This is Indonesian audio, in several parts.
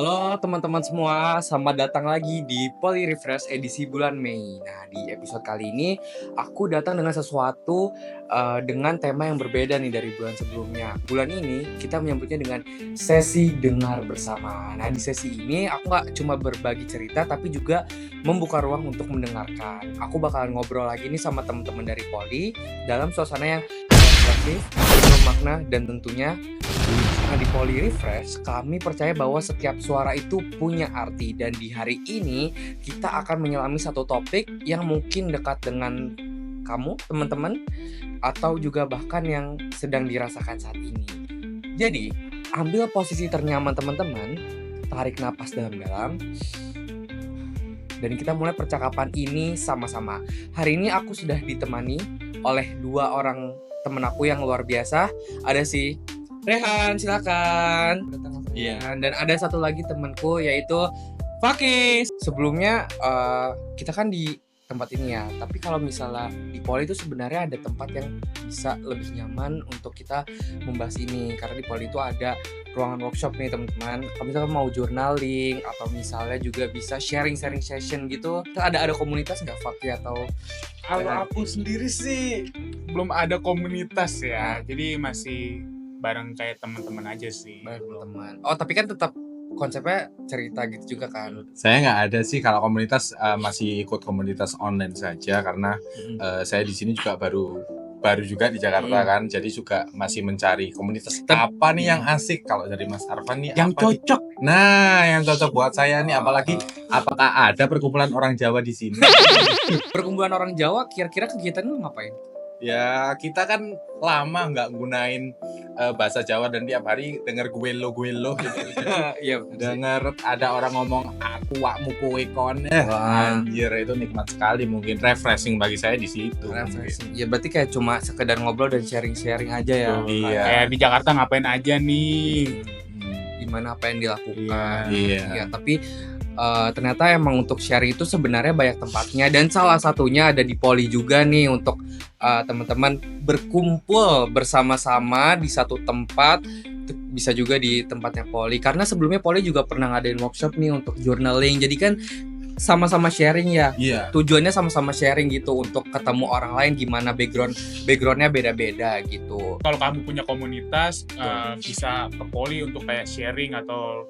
Halo teman-teman semua, selamat datang lagi di Poly Refresh edisi bulan Mei. Nah, di episode kali ini aku datang dengan sesuatu dengan tema yang berbeda nih dari bulan sebelumnya. Bulan ini kita menyambutnya dengan sesi dengar bersama. Nah, di sesi ini aku nggak cuma berbagi cerita, tapi juga membuka ruang untuk mendengarkan. Aku bakalan ngobrol lagi nih sama teman-teman dari Poly dalam suasana yang reflektif, penuh makna, dan tentunya di Poly Refresh, kami percaya bahwa setiap suara itu punya arti, dan di hari ini kita akan menyelami satu topik yang mungkin dekat dengan kamu, teman-teman, atau juga bahkan yang sedang dirasakan saat ini. Jadi, ambil posisi ternyaman teman-teman, tarik napas dalam-dalam, dan kita mulai percakapan ini sama-sama. Hari ini aku sudah ditemani oleh dua orang temen aku yang luar biasa. Ada si Rehan, silakan. Iya. Dan ada satu lagi temanku yaitu Fakis. Sebelumnya kita kan di tempat ini ya, tapi kalau misalnya di Poly itu sebenarnya ada tempat yang bisa lebih nyaman untuk kita membahas ini, karena di Poly itu ada ruangan workshop nih teman-teman. Kalau misalnya mau journaling atau misalnya juga bisa sharing session gitu, ada komunitas nggak Fakir atau Kalau aku sendiri sih belum ada komunitas ya, jadi masih bareng kayak teman-teman aja sih. teman? Oh, tapi kan tetap konsepnya cerita gitu juga kan? Saya nggak ada sih kalau komunitas, masih ikut komunitas online saja karena saya di sini juga baru juga di Jakarta kan, jadi juga masih mencari komunitas apa nih yang asik. Kalau dari Mas Arfan nih Yang apa nih? cocok. Nah, yang cocok buat saya nih, apalagi apakah ada perkumpulan orang Jawa di sini? Perkumpulan orang Jawa, kira-kira kegiatannya lu ngapain? Ya kita kan lama nggak gunain bahasa Jawa dan tiap hari denger gue lo gitu. Iya, Dengar ada orang ngomong aku wakmu kowe kon, Wah. anjir itu nikmat sekali, mungkin refreshing bagi saya di situ. refreshing. Ya berarti kayak cuma sekedar ngobrol dan sharing-sharing aja ya. Iya. Kayak di Jakarta ngapain aja nih? Gimana apa yang dilakukan. Iya. Ya, tapi ternyata emang untuk sharing itu sebenarnya banyak tempatnya, dan salah satunya ada di Poly juga nih untuk teman-teman berkumpul bersama-sama di satu tempat. Bisa juga di tempatnya Poly, karena sebelumnya Poly juga pernah ngadain workshop nih untuk journaling, jadi kan sama-sama sharing ya. Iya. Tujuannya sama-sama sharing gitu, untuk ketemu orang lain gimana backgroundnya beda-beda gitu. Kalau kamu punya komunitas, bisa ke Poly untuk kayak sharing atau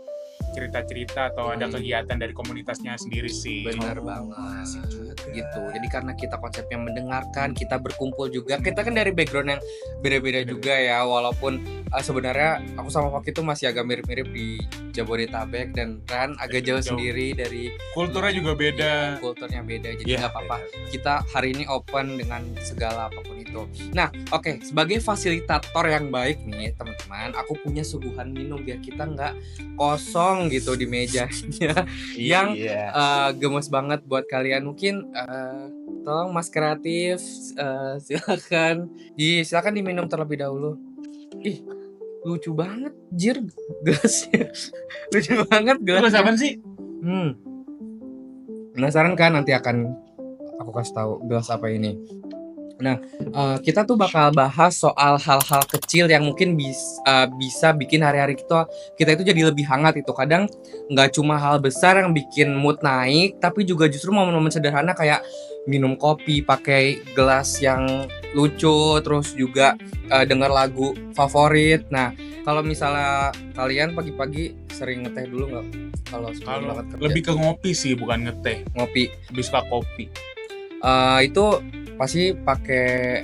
cerita-cerita atau ada kegiatan dari komunitasnya sendiri sih. Benar banget gitu. Jadi karena kita konsepnya mendengarkan, kita berkumpul juga. Kita kan dari background yang beda-beda juga ya, walaupun sebenarnya aku sama Pak itu masih agak mirip-mirip di Jabodetabek, dan Ran agak jauh sendiri dari Kulturnya juga beda. kulturnya beda. Jadi Iya, nggak apa-apa. Kita hari ini open dengan segala apapun itu. Nah, oke, sebagai fasilitator yang baik nih teman-teman, aku punya suguhan minum biar kita nggak kosong gitu di mejanya. Yang gemes banget buat kalian. Mungkin tolong Mas Kreatif, silakan diminum terlebih dahulu. Ih, lucu banget jir gelasnya. Lucu banget Terus gelasnya. apa sih? Penasaran kan? Nanti akan aku kasih tahu gelas apa ini. Nah, kita tuh bakal bahas soal hal-hal kecil yang mungkin bisa bikin hari-hari kita itu jadi lebih hangat itu. Kadang nggak cuma hal besar yang bikin mood naik, tapi juga justru momen-momen sederhana kayak minum kopi pakai gelas yang lucu, terus juga denger lagu favorit. Nah, kalau misalnya kalian pagi-pagi sering ngeteh dulu nggak? Kalau sebelum banget kerja? Lebih ke ngopi sih, bukan ngeteh. Ngopi. Lebih suka kopi. Itu pasti pakai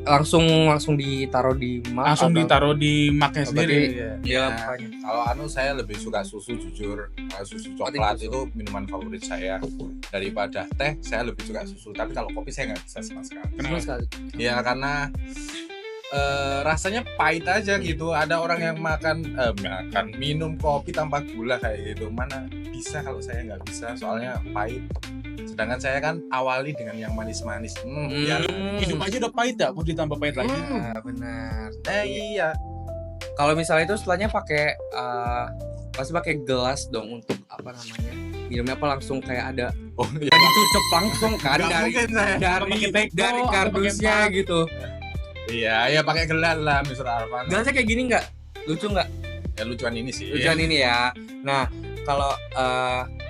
langsung ditaruh di mug Langsung atau ditaruh di mugnya sendiri. ya Nah, makanya. kalau saya lebih suka susu, jujur. Susu coklat susu? itu minuman favorit saya. Daripada teh, saya lebih suka susu. Tapi kalau kopi saya nggak bisa sama sekali. Sama sekali. Ya karena rasanya pahit aja gitu. Ada orang yang minum kopi tanpa gula kayak gitu. Mana bisa, kalau saya nggak bisa, soalnya pahit. Sedangkan saya kan awali dengan yang manis-manis. Ya, hidup aja udah pahit ya, mau ditambah pahit lagi. Nah, benar. Iya. Kalau misalnya itu setelahnya pakai pasti pakai gelas dong untuk apa namanya? Minumnya apa langsung kayak ada dicucuk langsung kan Nggak mungkin saya dari kardusnya gitu. Iya, ya pakai gelas lah, Mr. Arfan. Gelasnya kayak gini nggak? Lucu nggak? lucuan ini sih. Lucuan ini ya. Nah, kalau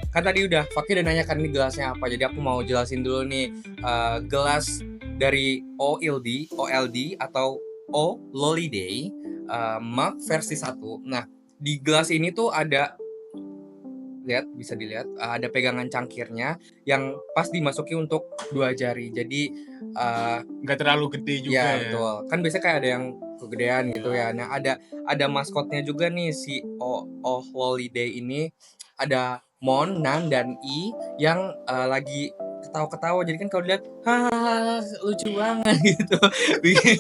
kan tadi udah Fakir udah nanyakan ini gelasnya apa. Jadi aku mau jelasin dulu nih gelas dari OLD atau O Loliday mug versi 1. Nah, di gelas ini tuh ada bisa dilihat ada pegangan cangkirnya yang pas dimasuki untuk 2 jari. Jadi Nggak terlalu gede juga ya ya. betul. Kan biasanya kayak ada yang kegedean gitu ya. Nah, ada maskotnya juga nih si Oh Holiday ini. Ada Mon, Nan, dan I yang lagi ketawa-ketawa. Jadi kan kalau dilihat hahaha lucu banget gitu. bikin,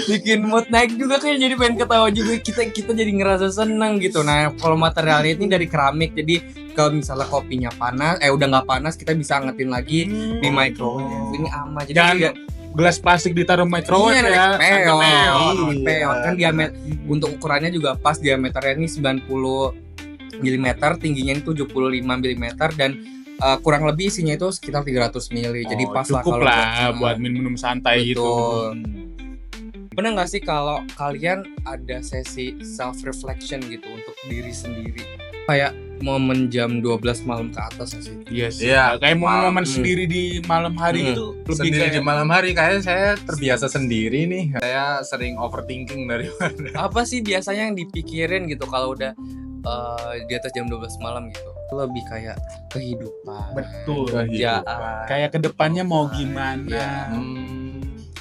bikin mood naik juga, kayak jadi pengen ketawa juga, kita jadi ngerasa seneng gitu. Nah, kalau materialnya ini dari keramik, jadi kalau misalnya kopinya panas udah nggak panas, kita bisa angetin lagi di microwave. Ini aman, jadi Dan juga gelas plastik ditaruh microwave iya, ya. peot. Iya. Peot kan diameter untuk ukurannya juga pas, diameternya ini 90 mm, tingginya ini 75 mm, dan kurang lebih isinya itu sekitar 300 ml. Jadi pas lah cukup kalau lah buat minum santai gitu. Betul. Pernah nggak sih kalau kalian ada sesi self reflection gitu untuk diri sendiri, kayak momen jam 12 malam ke atas sih? Iya sih. Iya, Kayak momen malam. sendiri di malam hari itu lebih Sendiri kayak di malam hari, kayaknya saya terbiasa sendiri nih. Saya sering overthinking dari Apa sih biasanya yang dipikirin gitu kalau udah di atas jam 12 malam gitu? Lebih kayak kehidupan. betul. Kerjaan. Kayak kedepannya mau gimana? Iya.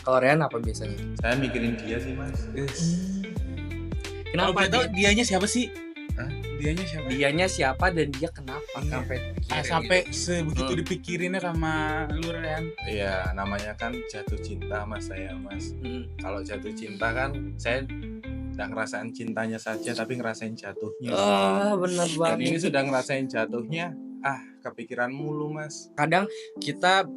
Kalau Rian apa biasanya? Saya mikirin dia sih, Mas. Kalau Kenapa boleh tahu dia? dianya siapa sih? Hah? Dianya siapa? Dianya siapa dan dia kenapa Iya. sampai pikirin Sampai gitu? sebegitu dipikirinnya sama lu Ren. Iya, namanya kan jatuh cinta, Mas, saya, Mas. Kalau jatuh cinta kan saya udah ngerasain cintanya saja, tapi ngerasain jatuhnya. Bener Dan banget. ini sudah ngerasain jatuhnya, kepikiran mulu, Mas. Kadang kita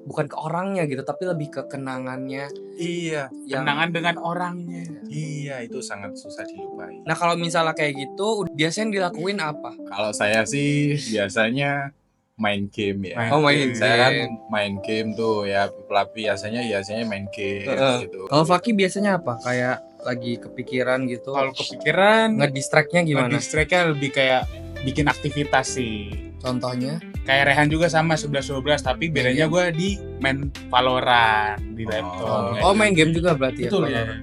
bukan ke orangnya gitu, tapi lebih ke kenangannya Iya, yang. Kenangan dengan orangnya. iya, itu sangat susah dilupain. Nah, kalau misalnya kayak gitu, biasanya dilakuin apa? Kalau saya sih biasanya main game ya. Oh, main Saya kan game. main game tuh ya, biasanya main game gitu. Kalau Faki biasanya apa? Kayak lagi kepikiran gitu. Kalau kepikiran Ngedistract-nya gimana? distract-nya lebih kayak bikin aktivitas sih. Contohnya? Kayak Rehan juga sama 11-12, tapi bedanya gue di main Valorant di laptop. Oh, main game juga berarti Betul ya? ya.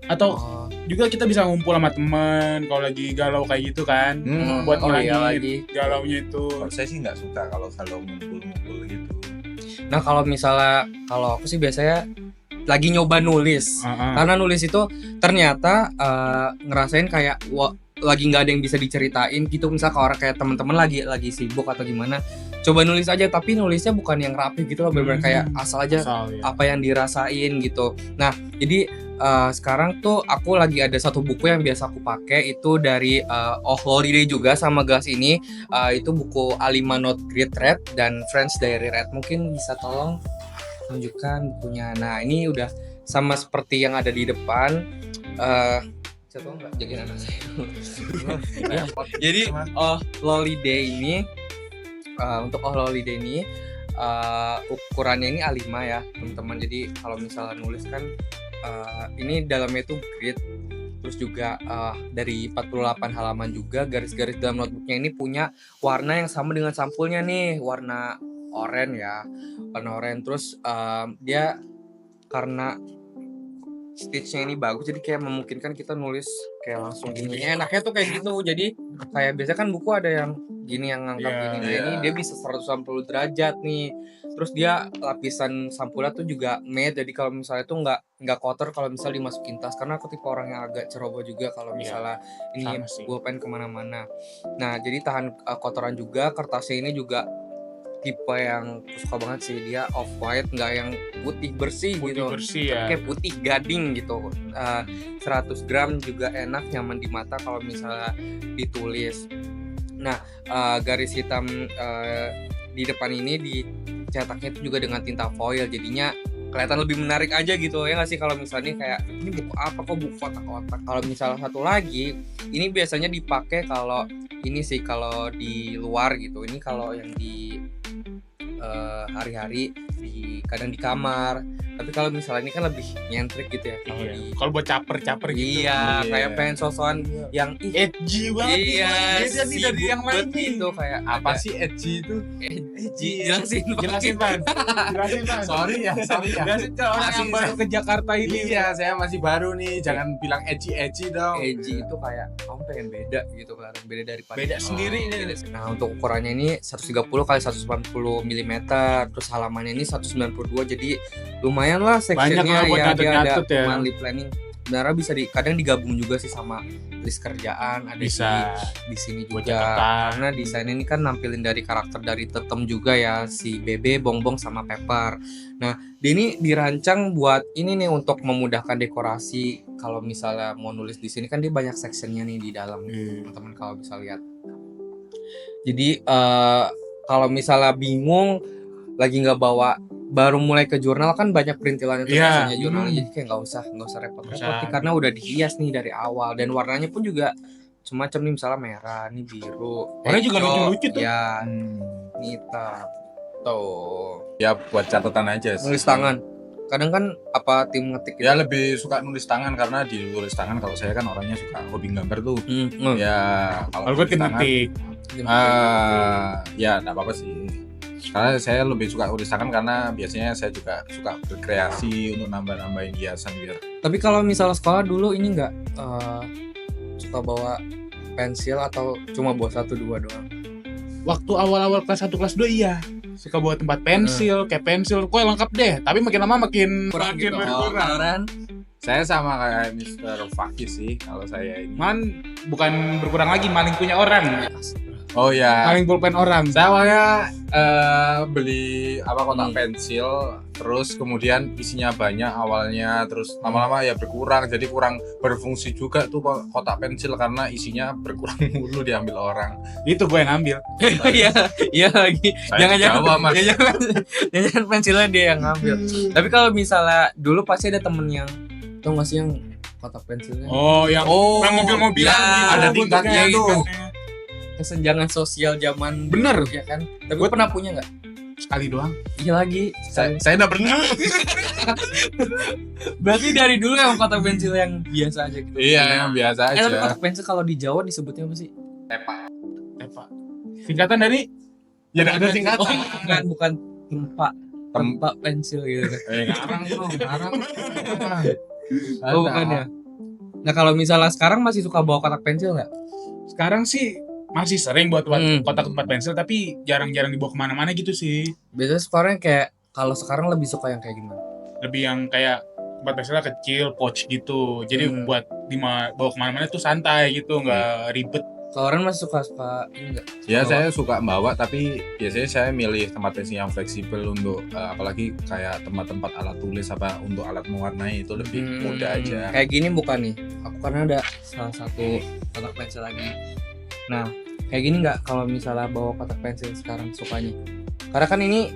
Atau Oh. juga kita bisa ngumpul sama temen kalau lagi galau kayak gitu kan. Buat iya ngilangin lagi. galaunya itu. Kalau saya sih nggak suka kalau ngumpul-ngumpul gitu. Nah, kalau misalnya kalau aku sih biasanya lagi nyoba nulis. Karena nulis itu ternyata ngerasain kayak lagi nggak ada yang bisa diceritain gitu. Misal ke orang kayak teman-teman lagi sibuk atau gimana, coba nulis aja, tapi nulisnya bukan yang rapi gitu loh, bener-bener kayak asal aja Ya. apa yang dirasain gitu. Nah, jadi sekarang tuh aku lagi ada satu buku yang biasa aku pakai, itu dari Oh Holiday juga sama gelas ini. Itu buku A5 Not Great Red dan French Diary Red. Mungkin bisa tolong tunjukkan bukunya. Nah, ini udah sama seperti yang ada di depan. Saya tolong nggak jagain anak saya dulu. Ya, jadi Oh Holiday ini untuk Oh Holiday ini ukurannya ini A5 ya teman-teman. Jadi kalau misalnya nulis kan ini dalamnya itu grid, terus juga dari 48 halaman juga. Garis-garis dalam notebooknya ini punya warna yang sama dengan sampulnya nih, warna oranye ya, warna oranye. Terus dia karena stitch-nya ini bagus, jadi kayak memungkinkan kita nulis kayak langsung gini. Enaknya tuh kayak gitu. Jadi kayak biasa kan buku ada yang gini, yang ngangkat gini. Nah, ini dia bisa 180 derajat nih. Terus dia lapisan sampulnya tuh juga matte, jadi kalau misalnya tuh nggak kotor kalau misalnya dimasukin tas. Karena aku tipe orang yang agak ceroboh juga kalau misalnya ini pulpen kemana-mana. Nah, jadi tahan kotoran juga. Kertasnya ini juga tipe yang suka banget sih, dia off white, nggak yang putih bersih gitu, Ya. kayak putih gading gitu. 100 gram juga enak, nyaman di mata kalau misalnya ditulis. Nah, garis hitam di depan ini dicetaknya itu juga dengan tinta foil, jadinya kelihatan lebih menarik aja gitu ya nggak sih. Kalau misalnya kayak ini buku apa, kok buku kotak-kotak. Kalau misalnya satu lagi, ini biasanya dipakai kalau ini sih, kalau di luar gitu. Ini kalau yang di hari-hari kadang di kamar, Tapi kalau misalnya ini kan lebih nyentrik gitu ya kalau Iya. di Kalau buat caper-caper gitu. iya, Iya. kayak pengen sosokan yang Edgy banget. iya, Beda nih dari yang lain nih. itu kayak Apa ada sih edgy itu? edgy. Jelasin, Bang. Jelasin Pan. Jelasin Pan. Sorry ya. Jelasin ke orang yang Masih- baru ke Jakarta ini. Iya, saya masih baru nih. Jangan bilang edgy dong. Edgy itu kayak kamu pengen beda gitu kan, beda daripada Beda sendiri nih. Nah, untuk ukurannya ini 130 kali 190 mm, terus halamannya ini 192, jadi lumayan lah sectionnya Banyak lah buat ya, dia ada nyatet-nyatet ya. monthly planning. Sebenarnya bisa kadang digabung juga sih sama list kerjaan, ada Bisa di sini buat juga. catatan. Karena desain ini kan nampilin dari karakter dari Tetem juga ya, si Bebe, Bongbong sama Pepper. Nah, dia ini dirancang buat ini nih untuk memudahkan dekorasi. Kalau misalnya mau nulis di sini kan dia banyak sectionnya nih di dalam, teman-teman kalau bisa lihat. Jadi kalau misalnya bingung lagi nggak bawa, baru mulai ke jurnal kan banyak perintilannya tuh Iya. biasanya jurnalnya, jadi kayak nggak usah repot-repot Usah. nih, karena udah dihias nih dari awal dan warnanya pun juga macam-macam nih, misalnya merah, nih biru, Warnanya juga hijau, lucu-lucu tuh. ya, Hmm. hitam, tuh Ya buat catatan aja sih. nulis tangan. Kadang kan apa tim ngetik Ya lebih suka nulis tangan karena di tulis tangan kalau saya kan orangnya suka hobi gambar tuh. Ya Kalau gue nulis tangan, ngetik. ya enggak apa-apa sih. Karena saya lebih suka tulis tangan karena biasanya saya juga suka berkreasi untuk nambah-nambahin hiasan biar. Tapi kalau misalnya sekolah dulu ini nggak suka bawa pensil atau cuma bawa 1-2 doang? Waktu awal-awal kelas 1 kelas 2 iya. Suka bawa tempat pensil, kayak pensil, kok lengkap deh. Tapi makin lama makin Gitu. berkurang. Kan? Saya sama kayak Mr. Fakih sih kalau saya ini. Bukan berkurang lagi, maling punya orang. Oh ya. Maling pulpen orang. Saya awalnya beli kotak Hmm. pensil, terus kemudian isinya banyak awalnya, terus lama-lama ya berkurang, jadi kurang berfungsi juga tuh kotak pensil karena isinya berkurang mulu diambil orang. Itu gue yang ambil. Iya, iya lagi. Saya Jangan-jangan Jawa, Mas. jangan pensilnya dia yang ngambil. Tapi kalau misalnya dulu pasti ada temen yang tau gak sih yang kotak pensilnya Oh, yang mobil-mobilan ya, gitu, ada tingkatnya bentuknya tuh. ikannya. kesenjangan sosial zaman Bener. dulu, ya kan? Tapi pernah punya nggak? Sekali doang. Iya lagi. Saya enggak pernah. Berarti dari dulu yang kotak pensil yang biasa aja gitu. Iya, yang biasa Tapi aja. kotak pensil kalau di Jawa disebutnya apa sih? Tepak. Tepa. Singkatan dari Ya enggak ada singkatan. Oh, bukan tempat pensil gitu kan. Ngarang bro, ngarang. Oh, bukan ya. Nah, kalau misalnya sekarang masih suka bawa kotak pensil nggak? sekarang sih masih sering buat kotak tempat pensil, tapi jarang-jarang dibawa kemana-mana gitu sih. Biasanya sekarang kayak kalau sekarang lebih suka yang kayak gimana? Lebih yang kayak tempat pensilnya kecil, pouch gitu. Jadi buat bawa kemana-mana tuh santai gitu, nggak ribet. Kalau orang masih suka ini enggak? Ya saya suka bawa, tapi biasanya saya milih tempat pensil yang fleksibel untuk apalagi kayak tempat-tempat alat tulis apa untuk alat mewarnai itu lebih mudah aja. Kayak gini bukan nih. Aku karena ada salah satu kotak pensil lagi. Nah, kayak gini nggak kalau misalnya bawa kotak pensil sekarang sukanya? Karena kan ini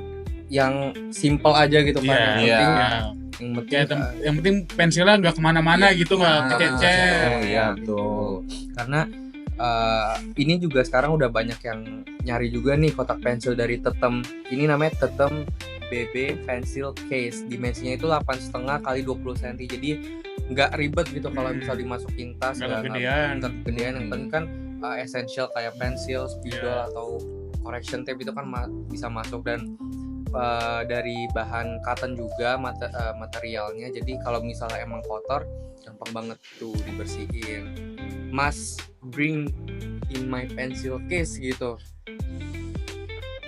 yang simple aja gitu kan. Iya. Yang Iya. penting, yang penting Kayak yang penting pensilnya nggak kemana-mana gitu, nggak Nah, kececer. Oh iya betul. Karena ini juga sekarang udah banyak yang nyari juga nih kotak pensil dari Tetem. Ini namanya Tetem BB Pencil Case. Dimensinya itu 8,5 kali 20 cm. Jadi nggak ribet gitu kalau misal dimasukin tas, Nggak kegedean. nggak kegedean. Yang penting kan essential kayak pensil, spidol atau correction tape itu kan bisa masuk, dan dari bahan cotton juga materialnya. Jadi kalau misalnya emang kotor gampang banget tuh dibersihin. Mas bring in my pencil case gitu.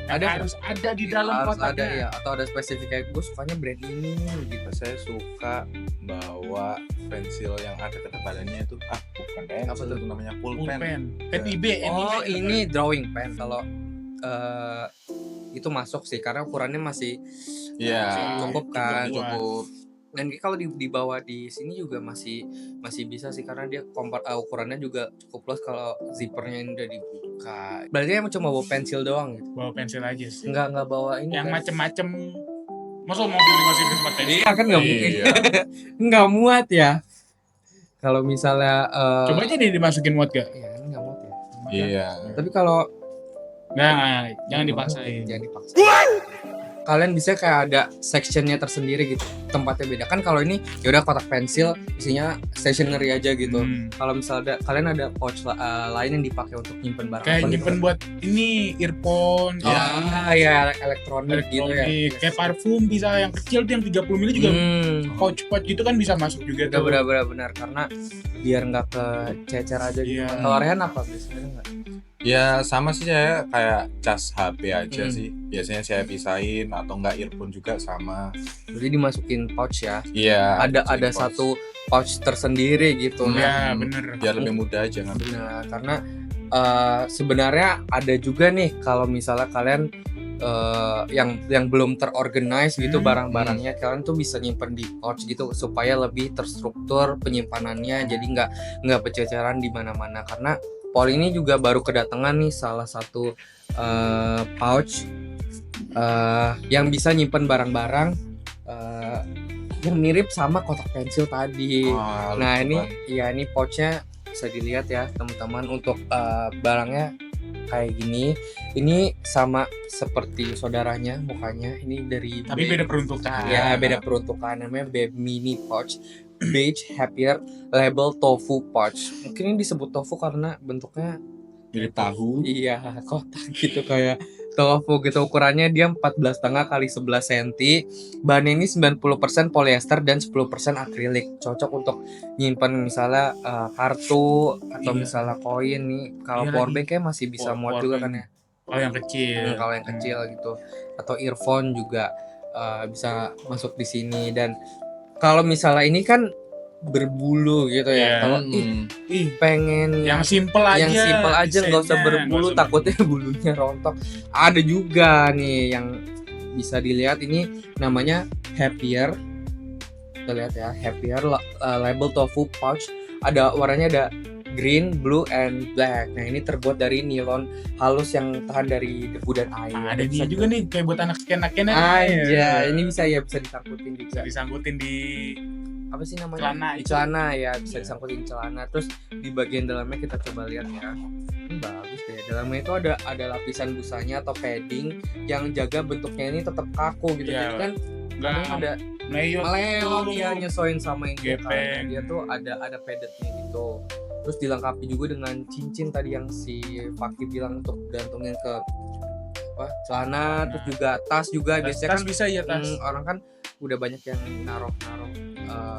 Ada harus ada di dalam Harus ada kotaknya. ya, atau ada spesifik kayak gue sukanya brand ini gitu. Saya suka bawa pensil yang ada ketebalannya itu bukan pensil, Apa tuh? itu namanya pulpen. Pulpen. Pen IB. Oh, ini drawing pen. Kalau itu masuk sih karena ukurannya masih Iya. cukup kan. Cukup. Dan kalau dibawa di sini juga masih bisa sih karena dia ukurannya juga cukup luas kalau zippernya ini udah dibuka. Berarti emang cuma bawa pensil doang gitu. Bawa pensil aja sih. Enggak bawa ini. Yang kan? macem-macem. Masa mobil dimasukin ke tempat pensil? Iya kan nggak mungkin. Iya. Nggak muat ya. Kalau misalnya Coba aja deh dimasukin muat gak? iya kan nggak muat ya. Iya. Tapi kalau Nah, jangan dipaksain. Jangan dipaksa. kalian bisa kayak ada sectionnya tersendiri gitu, tempatnya beda kan. Kalau ini ya udah kotak pensil isinya stationery aja gitu. Kalau misalnya kalian ada pouch lain yang dipakai untuk nyimpen barang Kayak apa nyimpen gitu. buat ini earphone, Ya elektronik gitu ya. kayak parfum bisa yang kecil tuh yang 30 ml juga pouch gitu kan bisa masuk juga tuh. Benar karena biar nggak kececer aja gitu. Iya. Kalau Rehan apa biasanya nggak? Ya sama sih, saya kayak cas HP aja sih. Biasanya saya pisahin atau enggak earphone juga sama. Jadi dimasukin pouch ya. Iya. Ada masukin pouch. satu pouch tersendiri gitu. Ya bener. Biar lebih mudah aja ngambil. Nah, karena sebenarnya ada juga nih kalau misalnya kalian yang belum terorganize gitu barang-barangnya, kalian tuh bisa nyimpen di pouch gitu supaya lebih terstruktur penyimpanannya, jadi nggak berceceran di mana-mana. Karena Paul ini juga baru kedatangan nih salah satu pouch yang bisa nyimpen barang-barang yang mirip sama kotak pensil tadi. Nah ini pouchnya bisa dilihat ya teman-teman, untuk barangnya kayak gini. Ini sama seperti saudaranya mukanya, ini dari Tapi beda peruntukan. ya beda peruntukan, namanya Babe Mini Pouch Beige Happier Label Tofu Pouch. Mungkin ini disebut tofu karena bentuknya Mirip tahu. iya kotak gitu kayak tofu gitu. Ukurannya dia 14,5 kali 11 cm. Bahannya ini 90% polyester dan 10% akrilik. Cocok untuk nyimpan misalnya kartu atau misalnya koin nih. Kalau powerbank kayak masih bisa muat juga kan ya. Kalau yang kecil. Kalau yang kecil gitu. Atau earphone juga bisa masuk di sini. Dan kalau misalnya ini kan berbulu gitu ya. Kalau pengen yang simple aja. Yang simple aja nggak usah berbulu, takutnya bulunya rontok. Ada juga nih yang bisa dilihat, ini namanya Happier. Kita lihat ya, Happier label tofu pouch. Ada warnanya ada green, blue, and black. Nah ini terbuat dari nilon halus yang tahan dari debu dan air. Ada dia juga nih kayak buat anak-anak aja. Ini bisa disangkutin juga. Disangkutin di apa sih namanya? Celana ya, bisa disangkutin celana. Terus di bagian dalamnya kita coba lihat ya. Ini bagus deh. Dalamnya itu ada lapisan busanya atau padding yang jaga bentuknya ini tetap kaku gitu. Jadi kan ada meleot ya, nyesuaiin sama ini kan. Dia tuh ada paddednya gitu. Terus dilengkapi juga dengan cincin tadi yang si Fakih bilang untuk gantungin ke celana, terus juga tas juga. Biasanya tas kan bisa ya tas. Orang kan udah banyak yang naruh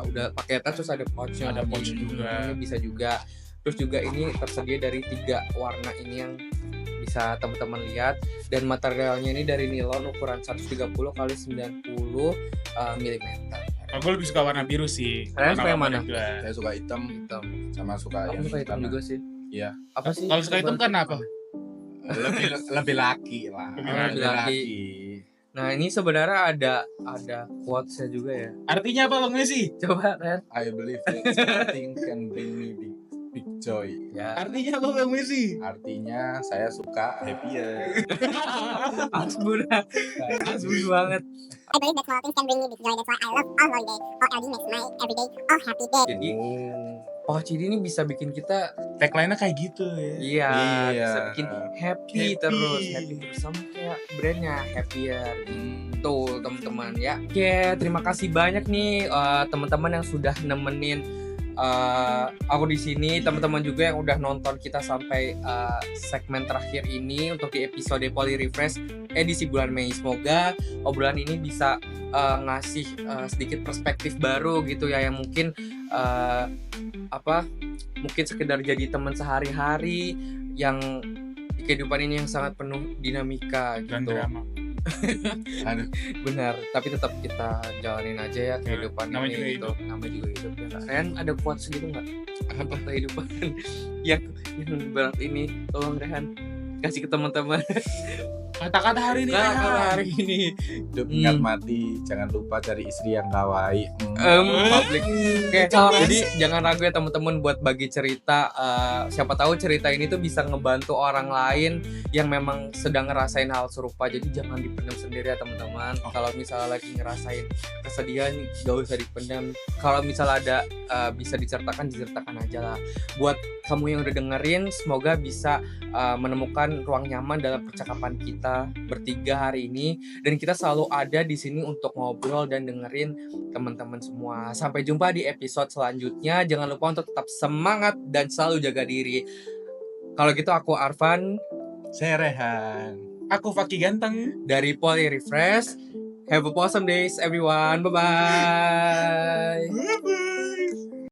udah pakai tas terus ada pouchnya, ada pouch juga. Ini bisa juga. Terus juga ini tersedia dari 3 warna ini yang bisa teman-teman lihat, dan materialnya ini dari nilon ukuran 130 kali 90 mm. Aku lebih suka warna biru sih. Kalian suka yang mana? Saya suka hitam sama suka Aku yang suka hitam juga sih. Iya. Apa sih? Kalau suka hitam karena apa? lebih laki lah. Lebih laki. Nah ini sebenarnya ada quotes-nya juga ya. Artinya apa Bang Messi? Coba Ren. I believe that nothing can bring me big joy. Ya. Artinya apa Bang Messi? Artinya saya suka happier. Asbun banget. I believe that small things can bring me big joy. That's why I love all holidays. OLD makes my everyday all happy day. Jadi pouch ini bisa bikin kita Tagline-nya kayak gitu ya. iya. Bisa bikin happy Happy. terus sama kayak brandnya Happier gitu teman-teman ya. Oke, terima kasih banyak nih teman-teman yang sudah nemenin aku di sini, teman-teman juga yang udah nonton kita sampai segmen terakhir ini untuk di episode Poly Refresh edisi bulan Mei. Semoga obrolan ini bisa ngasih sedikit perspektif baru gitu ya, yang mungkin mungkin sekedar jadi teman sehari-hari yang di kehidupan ini yang sangat penuh dinamika Dan gitu. drama. Benar, tapi tetap kita jalanin aja ya kehidupan Namanya juga ini hidup. gitu. Namanya juga hidup ya. Ren, ada quotes gitu nggak? Apa kehidupan yang berat ini? Tolong Rehan kasih ke teman-teman. Kata-kata hari ini. Hari ini. Hidup ingat mati, jangan lupa cari istri yang kawaii. Public. Oke, jadi jangan ragu ya teman-teman buat bagi cerita. Siapa tahu cerita ini tuh bisa ngebantu orang lain yang memang sedang ngerasain hal serupa. Jadi jangan dipendam sendiri ya teman-teman. Kalau misalnya lagi ngerasain kesedihan, gak usah dipendam. Kalau misalnya ada bisa diceritakan aja lah. Buat kamu yang udah dengerin, semoga bisa menemukan ruang nyaman dalam percakapan kita. kita bertiga hari ini, dan kita selalu ada di sini untuk ngobrol dan dengerin teman-teman semua. Sampai jumpa di episode selanjutnya. Jangan lupa untuk tetap semangat dan selalu jaga diri. Kalau gitu aku Arvan Saya Rehan. Aku Fakih Ganteng. dari Poly Refresh. Have a awesome days everyone. Bye bye.